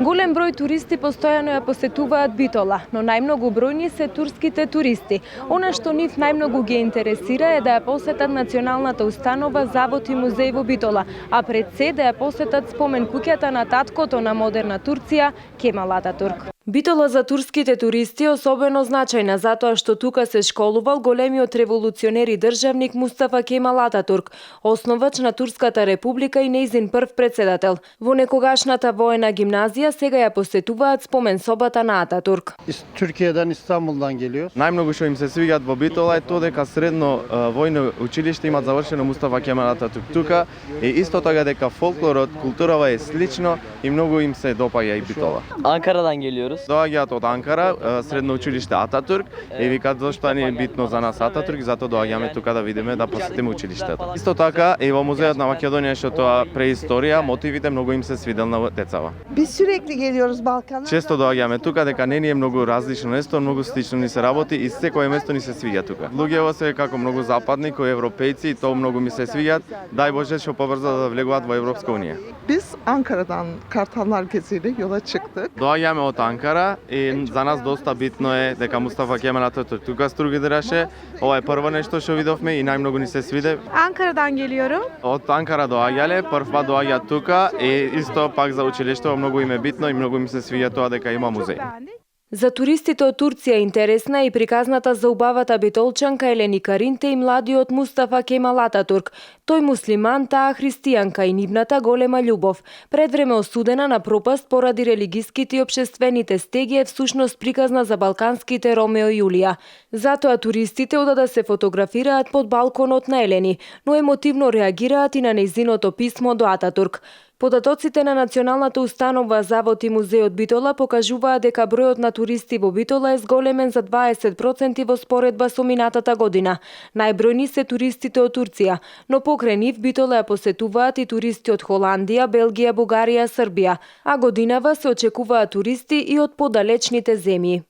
Голем број туристи постојано ја посетуваат Битола, но најмногу бројни се турските туристи. Она што нив најмногу ги интересира е да ја посетат националната установа, завод и музеј во Битола, а пред се да ја посетат спомен куќата на таткото на модерна Турција, Кемал Ататурк. Битола за турските туристи е особено значајна затоа што тука се школувал големиот револуционер и државник Мустафа Кемал Ататурк, основач на Турската република и нејзин прв председател. Во некогашната воена гимназија сега ја посетуваат спомен собата на Ататурк. Türkiye'den İstanbul'dan geliyor. Најмногу што им се свиѓаат во Битола е тоа дека средно војно училиште имаат завршено Мустафа Кемал Ататурк тука и исто така дека фолклорот, културава е слично и многу им се допаѓа и Битола. Анкарa'dan geliyoruz. Доаѓаат од Анкара, средно училиште Ататурк, и викаат зашто ни е битно за нас Ататурк, и затоа доаѓаме тука да видиме, да посетиме училиштето. Исто така и во музејот на Македонија што тоа преисторија, мотивите многу им се свидел на децава. Biz sürekli geliyoruz Balkan'a. Често доаѓаме тука дека не ни е многу различно место, многу слично ни се работи и секое место ни се свиѓа тука. Луѓето се како многу западни, кои европејци и тоа многу ми се свиѓаат. Дај Боже што побрзо да влегуваат во Европска унија. Biz Ankara'dan Kartal Merkezi'yle yola çıktık. Доаѓаме од Анкара и за нас доста битно е дека Мустафа Кемал Ататурк тука стругираше. Ова е прво нешто што видовме и најмногу ни се свиде. Ankara'dan geliyorum. Од Анкара доаѓале, прва доаѓаат тука и исто пак за училиште многу им е битно и многу им се свиѓа тоа дека има музеј. За туристите од Турција интересна е и приказната за убавата битолчанка Елени Каринте и младиот Мустафа Кемал Ататурк. Тој муслиман, таа христијанка и нивната голема љубов. Пред време осудена на пропаст поради религиските и општествените стеги е всушност приказна за балканските Ромео и Јулија. Затоа туристите одат да се фотографираат под балконот на Елени, но емотивно реагираат и на нејзиното писмо до Ататурк. Податоците на Националната установа, завод и музејот Битола покажуваат дека бројот на туристи во Битола е зголемен за 20% во споредба со минатата година. Најбројни се туристите од Турција, но покрај нив Битола ја посетуваат и туристи од Холандија, Белгија, Бугарија, Србија, а годинава се очекуваат туристи и од подалечните земји.